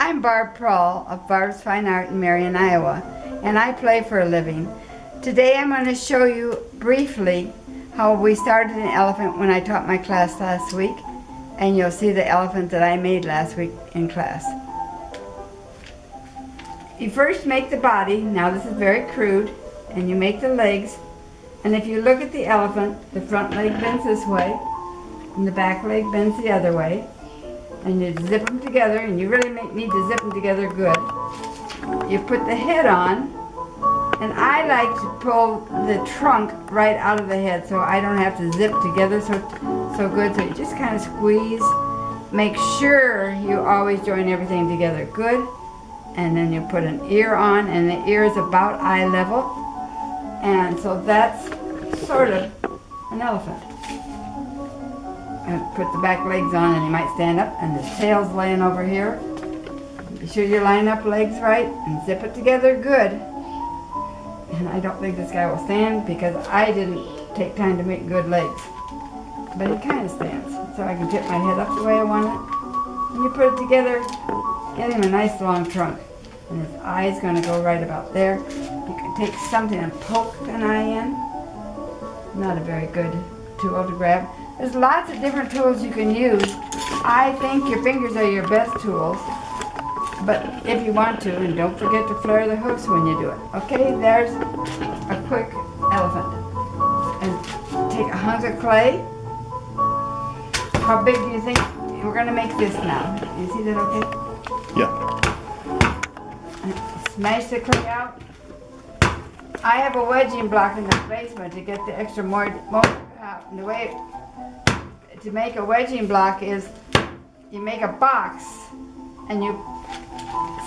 I'm Barb Prawl of Barb's Fine Art in Marion, Iowa, and I play for a living. Today I'm going to show you briefly how we started an elephant when I taught my class last week, and you'll see the elephant that I made last week in class. You first make the body. Now this is very crude, and you make the legs, and if you look at the elephant, the front leg bends this way and the back leg bends the other way, and you zip them together, and you really need to zip them together good. You put the head on, and I like to pull the trunk right out of the head so I don't have to zip together so good. So you just kind of squeeze. Make sure you always join everything together good. And then you put an ear on, and the ear is about eye level. And so that's sort of an elephant. And put the back legs on, and he might stand up, and his tail's laying over here. Be sure you line up legs right and zip it together good. And I don't think this guy will stand because I didn't take time to make good legs. But he kind of stands, so I can tip my head up the way I want it. And you put it together, get him a nice long trunk. And his eye's going to go right about there. You can take something and poke an eye in. Not a very good tool to grab. There's lots of different tools you can use. I think your fingers are your best tools. But if you want to, and don't forget to flare the hoofs when you do it. Okay, there's a quick elephant. And take a hunk of clay. How big do you think? We're going to make this now. You see that okay? Yeah. And smash the clay out. I have a wedging block in the basement to get the extra more out. And the way to make a wedging block is you make a box and you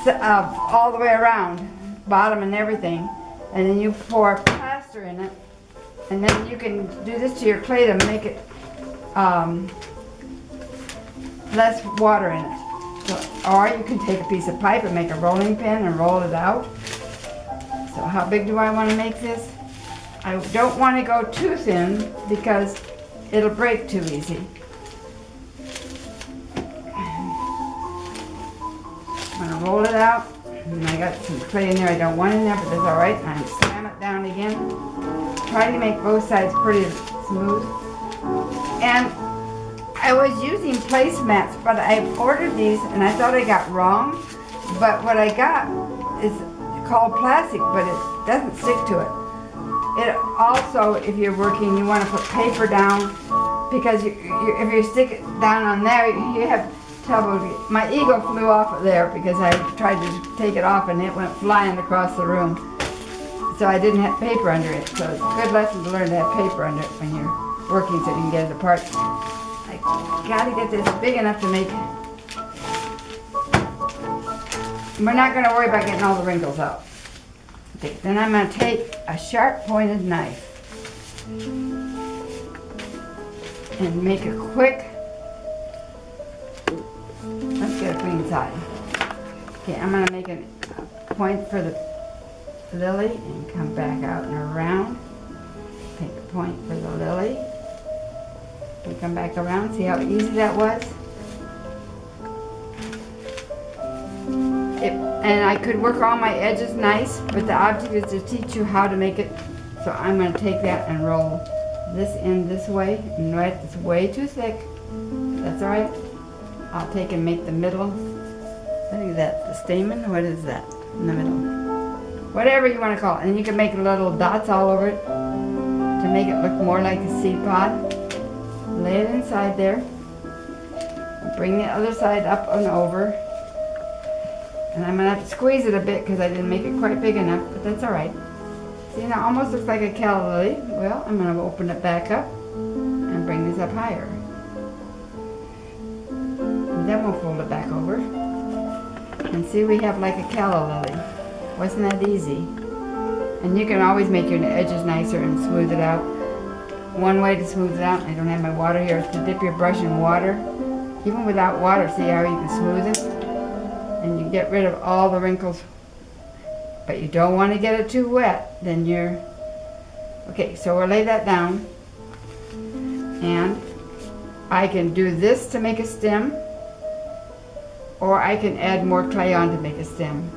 all the way around, bottom and everything, and then you pour plaster in it, and then you can do this to your clay to make it less water in it. So, or you can take a piece of pipe and make a rolling pin and roll it out. So how big do I want to make this? I don't want to go too thin because it'll break too easy. I'm going to roll it out, and I got some clay in there I don't want in there, but that's alright. And I slam it down again. Try to make both sides pretty smooth. And I was using placemats, but I ordered these and I thought I got wrong. But what I got is called plastic, but it doesn't stick to it. It also, if you're working, you want to put paper down, because if you stick it down on there, you have trouble. My eagle flew off of there because I tried to take it off and it went flying across the room. So I didn't have paper under it. So it's a good lesson to learn to have paper under it when you're working so you can get it apart. I gotta get this big enough to make it. We're not going to worry about getting all the wrinkles out. Okay, then I'm going to take a sharp pointed knife and make a quick, let's get a clean side. Okay, I'm going to make a point for the lily and come back out and around. Make a point for the lily. And come back around. See how easy that was? And I could work all my edges nice, but the object is to teach you how to make it. So I'm going to take that and roll this in this way. And right, it's way too thick. That's alright. I'll take and make the middle. What is that? The stamen? What is that in the middle? Whatever you want to call it. And you can make little dots all over it to make it look more like a seed pod. Lay it inside there. Bring the other side up and over. And I'm going to have to squeeze it a bit because I didn't make it quite big enough, but that's alright. See, now it almost looks like a calla lily. Well, I'm going to open it back up and bring this up higher. And then we'll fold it back over. And see, we have like a calla lily. Wasn't that easy? And you can always make your edges nicer and smooth it out. One way to smooth it out, I don't have my water here, is to dip your brush in water. Even without water, see how you can smooth it? And you get rid of all the wrinkles. But you don't want to get it too wet, then you're... Okay, so we'll lay that down. And I can do this to make a stem. or I can add more clay on to make a stem.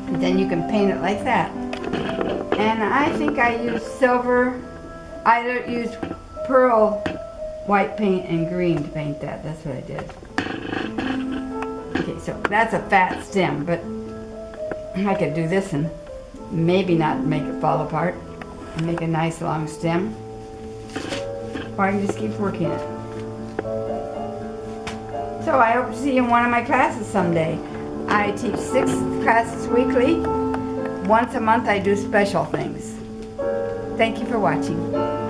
And then you can paint it like that. And I think I used silver, I used pearl white paint and green to paint that. That's what I did. Okay, so that's a fat stem, but I could do this and maybe not make it fall apart and make a nice long stem. Or I can just keep working it. So I hope to see you in one of my classes someday. I teach 6 classes weekly. Once a month I do special things. Thank you for watching.